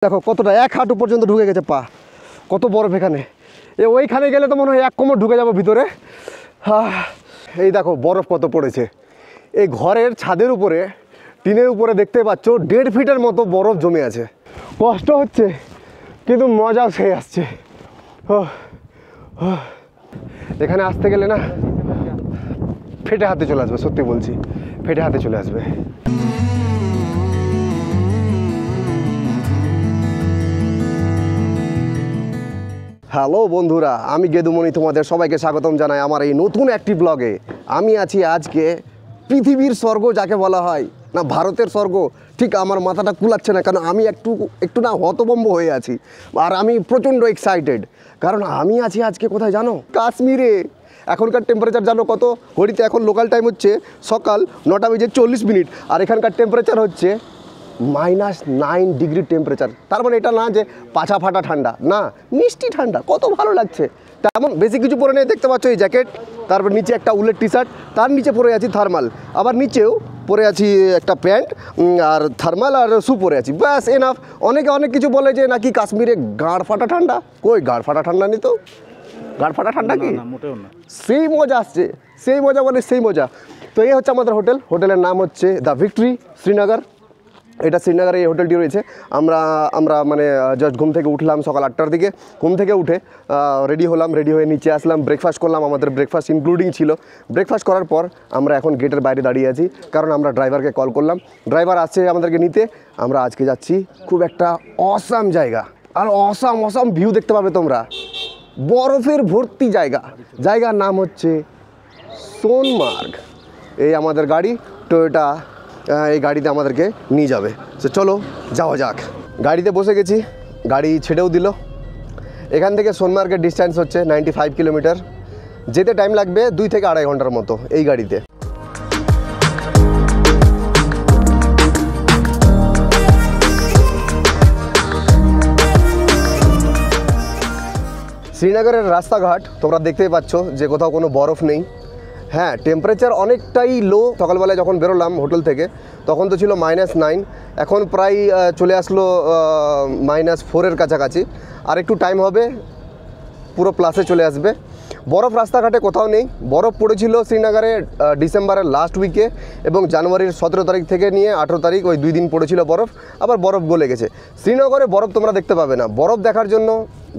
দেখো কতটা এক হাঁটু পর্যন্ত ঢুকে গেছে পা, কত বরফ এখানে। ওইখানে গেলে তো মনে হয় এক কোমর ঢুকে যাবো ভিতরে। এই দেখো বরফ কত পড়েছে। এই ঘরের ছাদের উপরে, টিনের উপরে দেখতে পাচ্ছ 1.5 ফিটের মতো বরফ জমে আছে। কষ্ট হচ্ছে কিন্তু মজাও সেই আসছে। এখানে আসতে গেলে না ফেটে হাতে চলে আসবে, সত্যি বলছি ফেটে হাতে চলে আসবে। হ্যালো বন্ধুরা, আমি গেদুমণি, তোমাদের সবাইকে স্বাগতম জানাই আমার এই নতুন একটি ব্লগে। আমি আছি আজকে পৃথিবীর স্বর্গ যাকে বলা হয়, না ভারতের স্বর্গ, ঠিক আমার মাথাটা কুলাচ্ছে না, কারণ আমি একটু না হতভম্ব হয়ে আছি। আর আমি প্রচণ্ড এক্সাইটেড, কারণ আমি আছি আজকে কোথায় জানো? কাশ্মীরে। এখনকার টেম্পারেচার জানো কত? ঘড়িতে এখন লোকাল টাইম হচ্ছে সকাল 9:40, আর এখানকার টেম্পারেচার হচ্ছে -9 ডিগ্রি টেম্পারেচার। তার মানে এটা না যে পাছা ফাটা ঠান্ডা, না মিষ্টি ঠান্ডা, কত ভালো লাগছে। তেমন বেশি কিছু পরে নেই, দেখতে পাচ্ছ এই জ্যাকেট, তারপর নিচে একটা উলের টি শার্ট, তার নিচে পরে আছি থার্মাল, আবার নিচেও পরে আছি একটা প্যান্ট আর থার্মাল আর শু পরে আছি, ব্যাস এনাফ। অনেকে অনেক কিছু বলে যে নাকি কাশ্মীরে গাঁড় ফাটা ঠান্ডা, কই গাঁড় ফাটা ঠান্ডা নেই তো। গাঁড় ফাটা ঠান্ডা কি? সেই মজা আসছে, সেই মজা বলে সেই মজা। তো এই হচ্ছে আমাদের হোটেলের নাম হচ্ছে দ্য ভিক্টরি শ্রীনগর। এটা শ্রীনগরে এই হোটেলটি রয়েছে। আমরা মানে জাস্ট ঘুম থেকে উঠলাম সকাল 8টার দিকে। ঘুম থেকে উঠে রেডি হয়ে নিচে আসলাম, ব্রেকফাস্ট করলাম। আমাদের ব্রেকফাস্ট ইনক্লুডিং ছিল। ব্রেকফাস্ট করার পর আমরা এখন গেটের বাইরে দাঁড়িয়ে আছি, কারণ আমরা ড্রাইভারকে কল করলাম, ড্রাইভার আসছে আমাদেরকে নিতে। আমরা আজকে যাচ্ছি খুব একটা অসাম জায়গা, আর অসাম ভিউ দেখতে পাবে তোমরা। বরফের ভর্তি জায়গার নাম হচ্ছে সোনমার্গ। এই আমাদের গাড়ি টয়োটা, এই গাড়িতে আমাদেরকে নিয়ে যাবে। তো চলো যাওয়া যাক। গাড়িতে বসে গেছি, গাড়ি ছেড়েও দিল। এখান থেকে সোনমার্গের ডিস্ট্যান্স হচ্ছে 95 কিলোমিটার। যেতে টাইম লাগবে 2 থেকে 2.5 ঘন্টার মতো এই গাড়িতে। শ্রীনগরের রাস্তাঘাট তোমরা দেখতেই পাচ্ছ যে কোথাও কোনো বরফ নেই। হ্যাঁ, টেম্পারেচার অনেকটাই লো। সকালবেলায় যখন বেরোলাম হোটেল থেকে তখন তো ছিল -9, এখন প্রায় চলে আসলো -4-এর কাছাকাছি। আর একটু টাইম হবে পুরো প্লাসে চলে আসবে। বরফ রাস্তাঘাটে কোথাও নেই। বরফ পড়েছিল শ্রীনগরে ডিসেম্বরের লাস্ট উইকে, এবং জানুয়ারির 17 তারিখ থেকে নিয়ে 18 তারিখ, ওই 2 দিন পড়েছিল বরফ। আবার বরফ গলে গেছে। শ্রীনগরে বরফ তোমরা দেখতে পাবে না। বরফ দেখার জন্য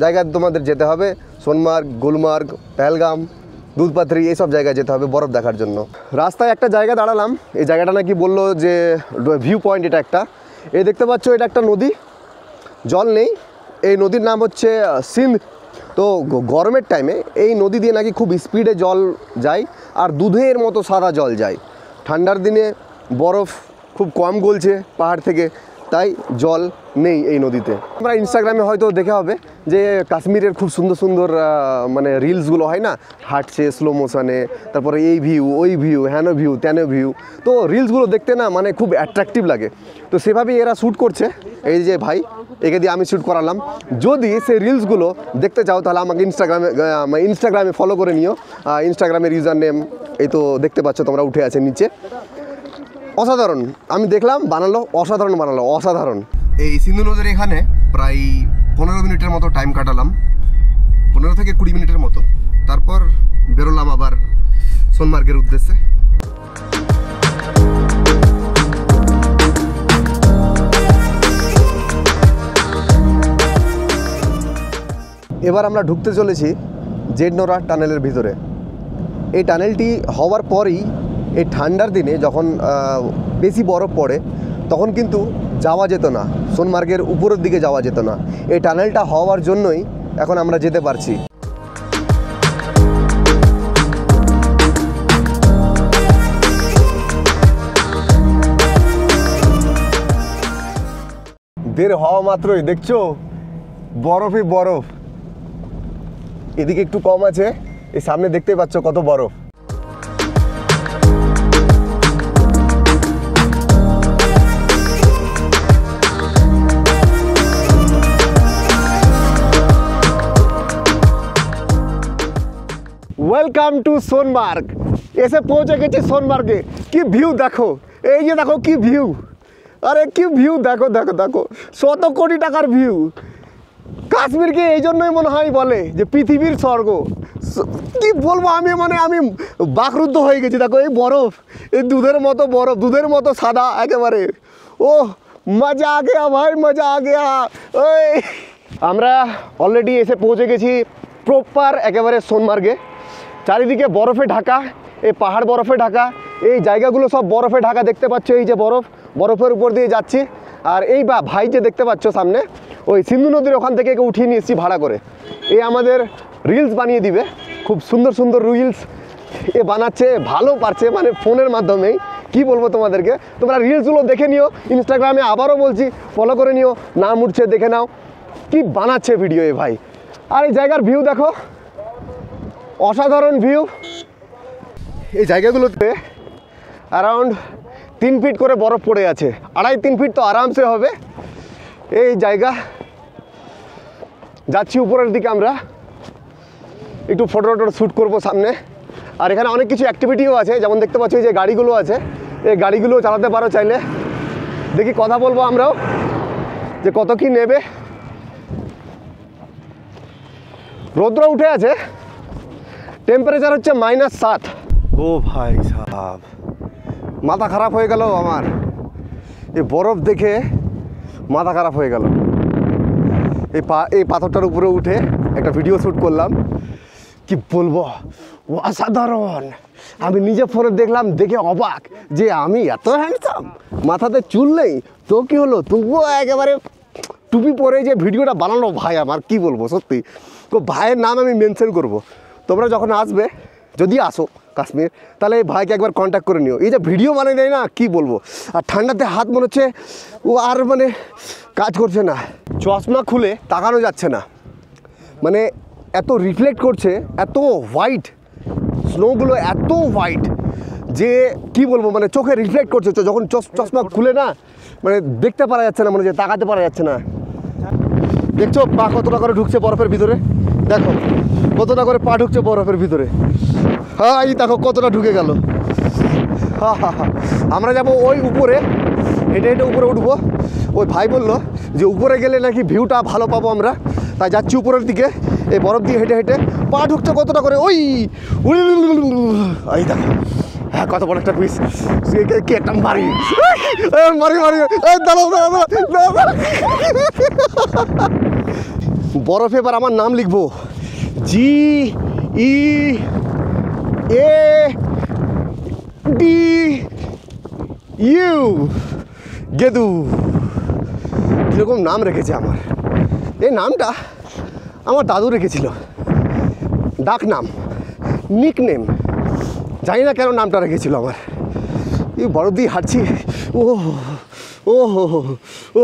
জায়গায় তোমাদের যেতে হবে সোনমার্গ, গুলমার্গ, পেহেলগাম, দুধপাথরি, এইসব জায়গায় যেতে হবে বরফ দেখার জন্য। রাস্তায় একটা জায়গা দাঁড়ালাম, এই জায়গাটা নাকি বললো যে ভিউ পয়েন্ট। এটা একটা, এই দেখতে পাচ্ছ এটা একটা নদী, জল নেই। এই নদীর নাম হচ্ছে সিন্ধ। তো গরমের টাইমে এই নদী দিয়ে নাকি খুব স্পিডে জল যায়, আর দুধের মতো সাদা জল যায়। ঠান্ডার দিনে বরফ খুব কম গলছে পাহাড় থেকে, তাই জল নেই এই নদীতে। আমরা ইনস্টাগ্রামে হয়তো দেখে হবে যে কাশ্মীরের খুব সুন্দর মানে রিলসগুলো হয় না, হাঁটছে স্লো মোশনে, তারপরে এই ভিউ ওই ভিউ, হেন ভিউ তেন ভিউ। তো রিলসগুলো দেখতে না মানে খুব অ্যাট্রাকটিভ লাগে। তো সেভাবেই এরা শ্যুট করছে। এই যে ভাই, একে দিয়ে আমি শ্যুট করালাম। যদি সেই রিলসগুলো দেখতে চাও তাহলে আমাকে ইনস্টাগ্রামে ফলো করে নিও। ইনস্টাগ্রামের ইউজার নেম এই তো দেখতে পাচ্ছ তোমরা, উঠে আছে নিচে। অসাধারণ, আমি দেখলাম, বানালো অসাধারণ। এই সিন্ধু নদীর এখানে প্রায় 15 মিনিটের মতো টাইম কাটালাম, 15 থেকে 20 মিনিটের মতো। তারপর বেরোলাম আবার সোনমার্গের উদ্দেশ্যে। এবার আমরা ঢুকতে চলেছি জেডনোরা টানেলের ভিতরে। এই টানেলটি হওয়ার পরই এই ঠান্ডার দিনে যখন বেশি বরফ পড়ে তখন কিন্তু যাওয়া যেত না, সোনমার্গের উপরের দিকে যাওয়া যেত না। এই টানেলটা হওয়ার জন্যই এখন আমরা যেতে পারছি। বের হওয়া মাত্রই দেখছো বরফই বরফ। এদিকে একটু কম আছে, এই সামনে দেখতে পাচ্ছ কত বরফ। Welcome to Sonmarg. এসে পৌঁছে গেছি সোনমার্গে। কি ভিউ দেখো, এই যে দেখো কি ভিউ, আরে কি ভিউ দেখো দেখো দেখো, 100 কোটি টাকার ভিউ। কাশ্মীরকে এই জন্যই মনে হয় বলে যে পৃথিবীর স্বর্গ। কি বলবো আমি, মানে আমি বাকরুদ্ধ হয়ে গেছি। দেখো এই বরফ, এই দুধের মতো বরফ, দুধের মতো সাদা একেবারে। ও মজা আ গেয়া ভাই, মজা আ গেয়া। ওই আমরা অলরেডি এসে পৌঁছে গেছি প্রপার একেবারে সোনমার্গে। চারিদিকে বরফে ঢাকা, এই পাহাড় বরফে ঢাকা, এই জায়গাগুলো সব বরফে ঢাকা। দেখতে পাচ্ছ এই যে বরফ, বরফের উপর দিয়ে যাচ্ছি। আর এই ভাই যে দেখতে পাচ্ছ সামনে, ওই সিন্ধু নদীর ওখান থেকে উঠিয়ে নিয়ে এসেছি ভাড়া করে। এ আমাদের রিলস বানিয়ে দিবে, খুব সুন্দর সুন্দর রিলস এ বানাচ্ছে, ভালো পারছে, মানে ফোনের মাধ্যমেই। কি বলবো তোমাদেরকে, তোমরা রিলসগুলো দেখে নিও ইনস্টাগ্রামে, আবারও বলছি ফলো করে নিও, নাম উঠছে দেখে নাও। কি বানাচ্ছে ভিডিও এ ভাই। আর এই জায়গার ভিউ দেখো, অসাধারণ ভিউ। এই জায়গাগুলোতে অ্যারাউন্ড 3 ফিট করে বরফ পড়ে আছে, 2.5-3 ফিট তো আরামসে হবে। এই জায়গা যাচ্ছি উপরের দিকে, আমরা একটু ফটো শ্যুট করবো সামনে। আর এখানে অনেক কিছু অ্যাক্টিভিটিও আছে, যেমন দেখতে পাচ্ছি এই যে গাড়িগুলো আছে, এই গাড়িগুলো চালাতে পারো চাইলে। দেখি কথা বলবো আমরাও যে কত কি নেবে। রৌদ্র উঠে আছে, টেম্পারেচার হচ্ছে -7। ও ভাই সাহেব, মাথা খারাপ হয়ে গেল আমার, এই বরফ দেখে মাথা খারাপ হয়ে গেল। এই পাথরটার উপরে উঠে একটা ভিডিও শ্যুট করলাম। কি বলবো, অসাধারণ। আমি নিজে ফোনে দেখলাম, দেখে অবাক যে আমি এত হ্যান্ডসাম, মাথাতে চুল নেই তো কি হলো, তবুও একেবারে টুপি পরে যে ভিডিওটা বানানো ভাই আমার, কি বলবো সত্যি। তো ভাইয়ের নাম আমি মেনশন করব। তোমরা যখন আসবে, যদি আসো কাশ্মীর, তাহলে এই ভাইকে একবার কন্ট্যাক্ট করে নিও। এই যে ভিডিও বানিয়ে দেয় না, কি বলবো। আর ঠান্ডাতে হাত মনে হচ্ছে ও আর মানে কাজ করছে না, চশমা খুলে তাকানো যাচ্ছে না, মানে এত রিফ্লেক্ট করছে, এত হোয়াইট স্নোগুলো, এত হোয়াইট যে কি বলবো, মানে চোখে রিফ্লেক্ট করছে। যখন চশমা খুলে না, মানে দেখতে পারা যাচ্ছে না, মানে যে তাকাতে পারা যাচ্ছে না। দেখছো পা কতটা করে ঢুকছে বরফের ভিতরে, দেখো কতটা করে পা ঢুকছে বরফের ভিতরে। হ্যাঁ এই দেখো কতটা ঢুকে গেল। হা হা হা। আমরা যাবো ওই উপরে, হেঁটে হেঁটে উপরে উঠবো। ওই ভাই বললো যে উপরে গেলে নাকি ভিউটা ভালো পাবো আমরা, তাই যাচ্ছি উপরের দিকে। এই বরফ দিয়ে হেঁটে হেঁটে পা ঢুকছে কতটা করে, ওই এই দেখো, হ্যাঁ কত বড় একটা পিস, কি একটা মারি মারি মারি। বরফে এবার আমার নাম লিখবো, GEDU, গেদু। কীরকম নাম রেখেছে আমার, এই নামটা আমার দাদু রেখেছিল, ডাক নাম, নিক নেম, জানি না কেন নামটা রেখেছিল আমার। এই বরফ দিয়ে হাঁটছি, ও ও ও ও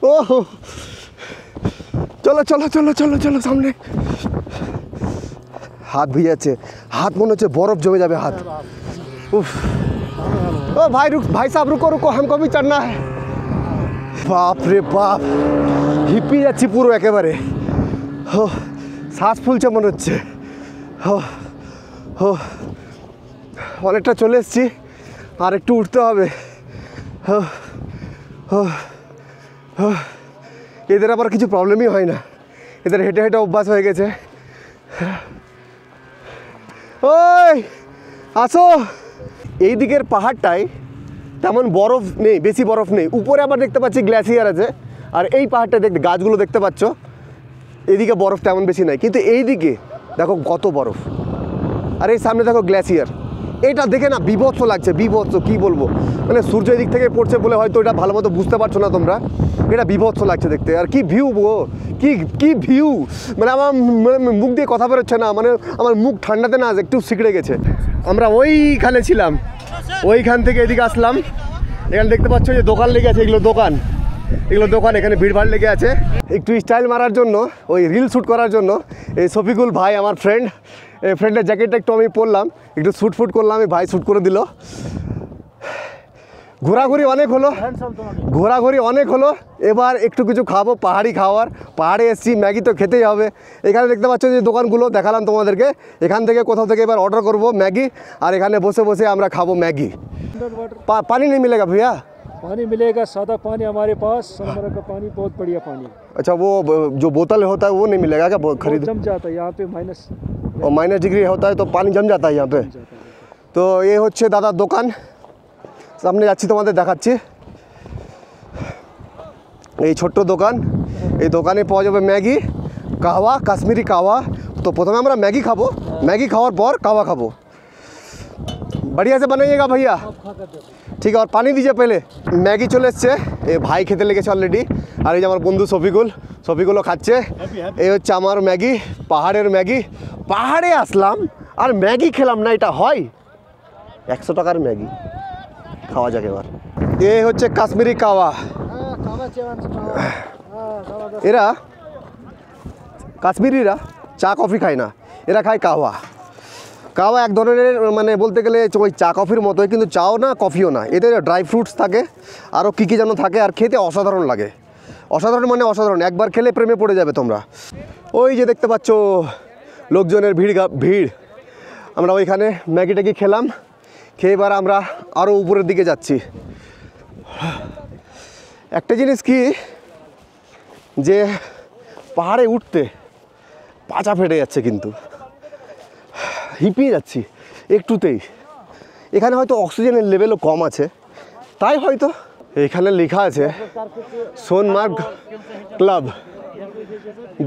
ও, চলো চলো চলো চলো চলো সামনে। হাত ভিজাচ্ছে, হাত মনে হচ্ছে বরফ জমে যাবে হাত। উফ, ও ভাই ভাই সাহেব রুকো রুকো, हमको भी चढ़ना है। বাপ রে বাপ, হিপি যাচ্ছি পুরো একেবারে। হো, শ্বাস ফুলছে মনে হচ্ছে। হো হো, অনেকটা চলে এসেছি, আর একটু উঠতে হবে। হো হো হো। এদের আবার কিছু প্রবলেমই হয় না, এদের হেঁটে হেঁটে অভ্যাস হয়ে গেছে। ওই আসো, এই দিকের পাহাড়টায় তেমন বরফ নেই, বেশি বরফ নেই। উপরে আবার দেখতে পাচ্ছি গ্লেসিয়ার আছে। আর এই পাহাড়টা দেখতে, গাছগুলো দেখতে পাচ্ছ, এদিকে বরফ তেমন বেশি নাই, কিন্তু এই দিকে দেখো কত বরফ। আর এই সামনে দেখো গ্লেসিয়ার। এটা দেখে না বিভৎস লাগছে, বিভৎস কি বলবো, মানে সূর্য এদিক থেকে পড়ছে বলে হয়তো এটা ভালো মতো বুঝতে পারছো না তোমরা, এটা বিভৎস লাগছে দেখতে। আর কি ভিউ গো, কি ভিউ, মানে আমার মুখ দিয়ে কথা বেরোচ্ছে না, মানে আমার মুখ ঠান্ডাতে না একটু সিকড়ে গেছে। আমরা ওইখানে ছিলাম, ওইখান থেকে এদিকে আসলাম। এখানে দেখতে পাচ্ছ যে দোকান লেগে আছে, এগুলো দোকান, এখানে ভিড়ভাড় লেগে আছে। একটু স্টাইল মারার জন্য, ওই রিল শ্যুট করার জন্য এই শফিকুল ভাই আমার ফ্রেন্ড, এই ফ্রেন্ডের জ্যাকেটটা একটু আমি পরলাম, একটু শ্যুট করলাম, এই ভাই শ্যুট করে দিল। ঘোরাঘুরি অনেক হলো, ঘোরাঘুরি অনেক হলো। এবার একটু কিছু খাবো, পাহাড়ি খাবার। পাহাড়ে এসেছি, ম্যাগি তো খেতেই হবে। এখানে দেখতে পাচ্ছ যে দোকানগুলো দেখালাম তোমাদেরকে, এখান থেকে কোথাও থেকে এবার অর্ডার করব ম্যাগি, আর এখানে বসে বসে আমরা খাবো ম্যাগি। पानी नहीं मिलेगा भैया? पानी मिलेगा, सादा पानी हमारे पास। सोनमर्ग का पानी बहुत बढ़िया पानी है। अच्छा, वो जो बोतल होता है वो नहीं मिलेगा क्या खरीद? जम जाता है यहाँ पे, माइनस और माइनस डिग्री होता है तो पानी जम जाता है यहाँ पे। তো এই হচ্ছে দাদার দোকান, সামনে যাচ্ছি তোমাদের দেখাচ্ছি। এই ছোট্ট দোকান, এই দোকানে পাওয়া যাবে ম্যাগি, কাওয়া, কাশ্মীরি কাওয়া। তো প্রথমে আমরা ম্যাগি খাবো, ম্যাগি খাওয়ার পর কাওয়া খাবো। बढ़िया से बनाइएगा भैया, ঠিক আছে। আর পানি দিয়েছে পেলে। ম্যাগি চলে এসছে, এ ভাই খেতে লেগেছে অলরেডি। আর এই যে আমার বন্ধু শফিকুলও খাচ্ছে। এই হচ্ছে আমার ম্যাগি, পাহাড়ের ম্যাগি। পাহাড়ে আসলাম আর ম্যাগি খেলাম না, এটা হয়? 100 টাকার ম্যাগি খাওয়া যাক এবার। এ হচ্ছে কাশ্মীরি কাওয়া। এরা কাশ্মীরিরা চা কফি খায় না, এরা খায় কাওয়া। কাওয়া এক ধরনের, মানে বলতে গেলে ওই চা কফির মতোই, কিন্তু চাও না কফিও না। এতে ড্রাই ফ্রুটস থাকে, আরও কী কী যেন থাকে, আর খেতে অসাধারণ লাগে। অসাধারণ মানে অসাধারণ, একবার খেলে প্রেমে পড়ে যাবে তোমরা। ওই যে দেখতে পাচ্ছ লোকজনের ভিড়। আমরা ওইখানে ম্যাগি ট্যাগি খেলাম, খেয়ে এবার আমরা আরও উপরের দিকে যাচ্ছি। একটা জিনিস কি, যে পাহাড়ে উঠতে পাচা ফেটে যাচ্ছে, কিন্তু হিপিয়ে যাচ্ছি একটুতেই। এখানে হয়তো অক্সিজেনের লেভেলও কম আছে, তাই হয়তো। এখানে লেখা আছে সোনমার্গ ক্লাব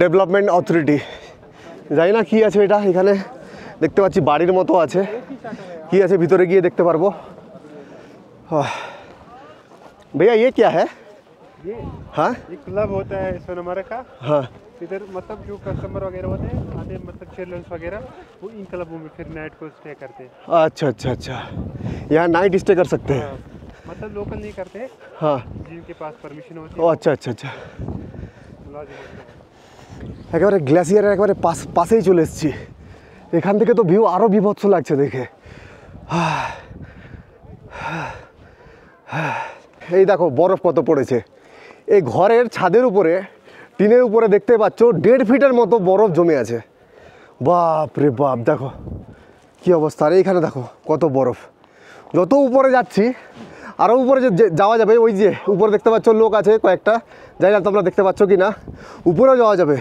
ডেভেলপমেন্ট অথরিটি, জানি না কী আছে এটা। এখানে দেখতে পাচ্ছি বাড়ির মতো আছে, কী আছে ভিতরে গিয়ে দেখতে পারবো। भैया ये क्या है? हाँ, ये क्लब होता है सोनमर्ग का। हाँ, इधर मतलब जो कस्टमर वगैरह होते हैं, आते मतलब चिल्ड्रंस वगैरह, वो इन क्लबों में फिर नाइट को स्टे करते हैं। अच्छा अच्छा अच्छा, यहाँ नाइट स्टे कर सकते हैं? मतलब लोकल नहीं करते हैं, हाँ, जिनके पास परमिशन होती ও है। আচ্ছা আচ্ছা আচ্ছা। मुलाजिम होते हैं। একেবারে গ্লেসিয়ারের একেবারে পাশেই চলে এসেছি। এখান থেকে তো ভিউ আরও বিভৎস লাগছে দেখে। এই দেখো বরফ কত পড়েছে। এই ঘরের ছাদের উপরে, টিনের উপরে দেখতে পাচ্ছ 1.5 ফিটের মতো বরফ জমে আছে। বাপ রে বাপ, দেখো কি অবস্থা। আর এইখানে দেখো কত বরফ। যত উপরে যাচ্ছি আরও উপরে যাওয়া যাবে। ওই যে উপরে দেখতে পাচ্ছ লোক আছে কয়েকটা, জানি না তোমরা দেখতে পাচ্ছ কি না। উপরেও যাওয়া যাবে।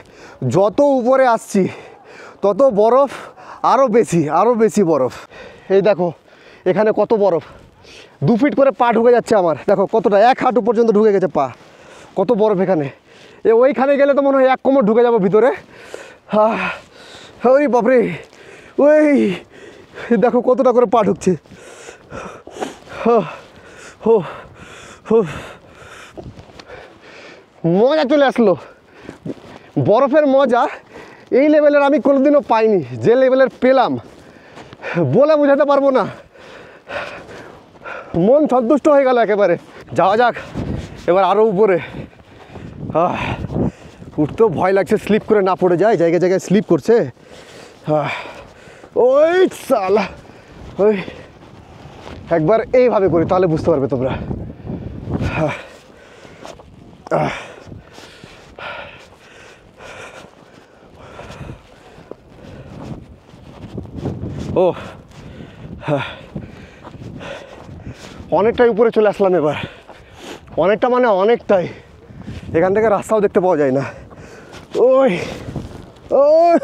যত উপরে আসছি তত বরফ আরও বেশি বরফ। এই দেখো এখানে কত বরফ, 2 ফিট করে পা ঢুকে যাচ্ছে আমার। দেখো কতটা, 1 হাঁটু পর্যন্ত ঢুকে গেছে পা, কত বরফ এখানে। ওইখানে গেলে তো মনে হয় 1 কোমর ঢুকে যাবো ভিতরে। ওই বাপরে, ওই দেখো কতটা করে পা ঢুকছে। মজা চলে আসলো, বরফের মজা এই লেভেলের আমি কোনোদিনও পাইনি। যে লেভেলের পেলাম বলে বোঝাতে পারবো না। মন সন্তুষ্ট হয়ে গেল একেবারে। যাওয়া যাক এবার আরও উপরে। উঠতেও ভয় লাগছে, স্লিপ করে না পড়ে যায়, জায়গায় জায়গায় স্লিপ করছে। ওই সালা, ওই একবার এইভাবে করি তাহলে বুঝতে পারবে তোমরা। ও অনেকটাই উপরে চলে আসলাম এবার। অনেকটা মানে অনেকটাই। এখান থেকে রাস্তাও দেখতে পাওয়া যায় না। ওই ওই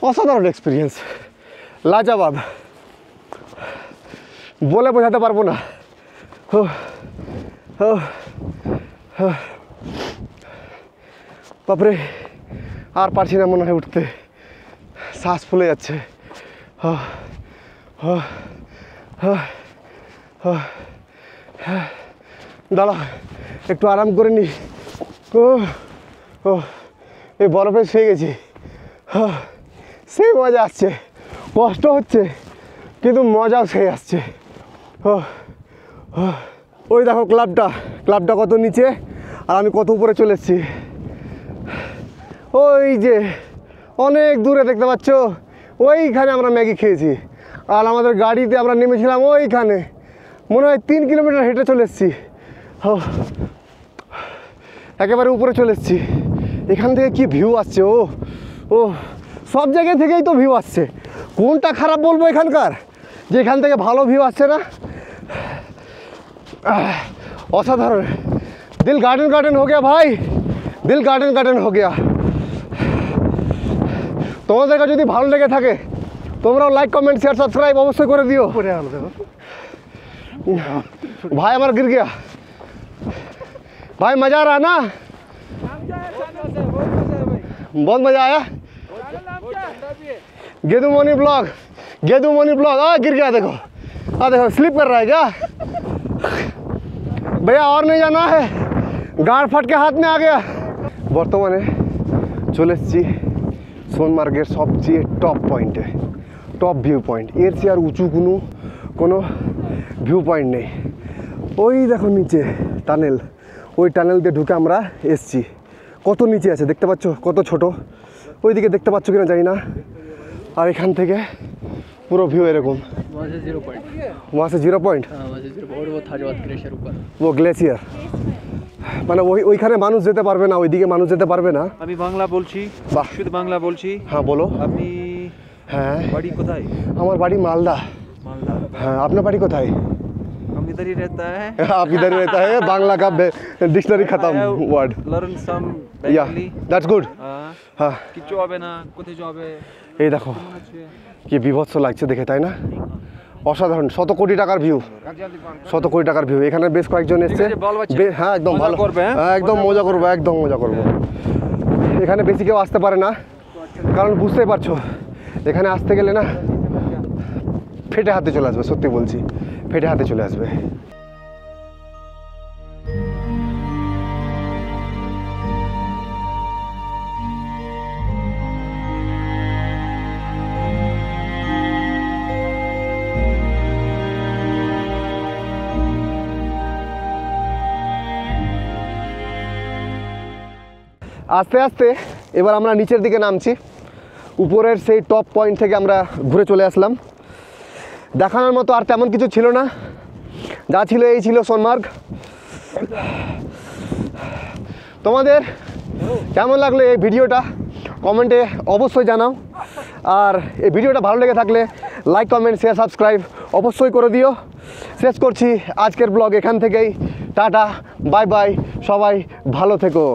অসাধারণ এক্সপিরিয়েন্স, লাজবাব, বলে বোঝাতে পারবো না। বাপরে, আর পারছি না মনে হয় উঠতে, শ্বাস ফুলে যাচ্ছে। দাঁড়া একটু আরাম করে নি। এই বরফে শুয়ে গেছি, সেই মজা আসছে। কষ্ট হচ্ছে কিন্তু মজাও সেই আসছে। ওই দেখো ক্লাবটা কত নিচে আর আমি কত উপরে চলে এসেছি। ওই যে অনেক দূরে দেখতে পাচ্ছ ওইখানে আমরা ম্যাগি খেয়েছি। আর আমাদের গাড়িতে আমরা নেমেছিলাম ওইখানে, মনে হয় 3 কিলোমিটার হেঁটে চলে এসেছি। একেবারে উপরে চলে এসেছি। এখান থেকে কি ভিউ আসছে! ও ও সব জায়গা থেকেই তো ভিউ আসছে, কোনটা খারাপ বলবো এখানকার যে এখান থেকে ভালো ভিউ আসছে না? অসাধারণ। দিল গার্ডেন গার্ডেন হো গিয়া ভাই, দিল গার্ডেন গার্ডেন হো গিয়া। তোমাদের কাছে যদি ভালো লেগে থাকে তোমরাও লাইক কমেন্ট শেয়ার সাবস্ক্রাইব অবশ্যই করে দিও। भाई हमारा गिर गया भाई, मजा आ रहा है ना? बहुत मजा आया। गेदू मोनी ब्लॉग, गेदू मोनी ब्लॉग। गिर गया देखो, देखो स्लिप कर रहा है क्या भैया? और नहीं जाना है, गाड़ फट के हाथ में आ गया। বর্তমানে চলে এসেছি সোনমার্গের সবচেয়ে টপ পয়েন্টে, টপ ভিউ পয়েন্ট। এর চেয়ে আর উঁচু কোনো ভিউ পয়েন্ট নেই। ওই দেখো নিচে টানেল, ওই টানেল দিয়ে ঢুকে আমরা এসছি। কত নিচে আছে দেখতে পাচ্ছ, কত ছোট। ওইদিকে দেখতে পাচ্ছ কিনা জানি না। আর এখান থেকে পুরো ভিউ এরকম। वहाँ से 0 पॉइंट। वहाँ से 0 पॉइंट, हाँ वहाँ से 0 और वो था जो ग्लेशियर ऊपर। वो গ্লেসিয়ার। মানে ওইখানে মানুষ যেতে পারবে না, ওইদিকে মানুষ যেতে পারবে না। আমি বাংলা বলছি, বাহ। শুদ্ধ বাংলা বলছি। হ্যাঁ বলো। আপনি হ্যাঁ, বাড়ি কোথায়? আমার বাড়ি মালদা। मालदा। হ্যাঁ, আপনার বাড়ি কোথায়? हम इधर ही रहता है। आप इधर रहता है, बांग्ला का डिक्शनरी खत्म वर्ड। Learn some या Bengali। That's good. हाँ, হ্যাঁ, কিচ্ছু হবে না, কোথায় যাবে? এই দেখো কি বিভৎস লাগছে দেখে, তাই না? অসাধারণ, 100 কোটি টাকার ভিউ, 100 কোটি টাকার ভিউ। এখানে বেশ কয়েকজন এসছে। হ্যাঁ একদম মজা ভালো করবে, হ্যাঁ? হ্যাঁ একদম মজা করবো, একদম মজা করবো। এখানে বেশি কেউ আসতে পারে না, কারণ বুঝতেই পারছো এখানে আসতে গেলে না ফেটে হাতে চলে আসবে, সত্যি বলছি ফেটে হাতে চলে আসবে। আস্তে আস্তে এবার আমরা নিচের দিকে নামছি। উপরের সেই টপ পয়েন্ট থেকে আমরা ঘুরে চলে আসলাম। দেখানোর মতো আর তেমন কিছু ছিল না, যা ছিল এই ছিল সোনমার্গ। তোমাদের কেমন লাগলো এই ভিডিওটা কমেন্টে অবশ্যই জানাও। আর এই ভিডিওটা ভালো লেগে থাকলে লাইক কমেন্ট শেয়ার সাবস্ক্রাইব অবশ্যই করে দিও। শেষ করছি আজকের ব্লগ এখান থেকেই। টাটা, বাই বাই, সবাই ভালো থেকো।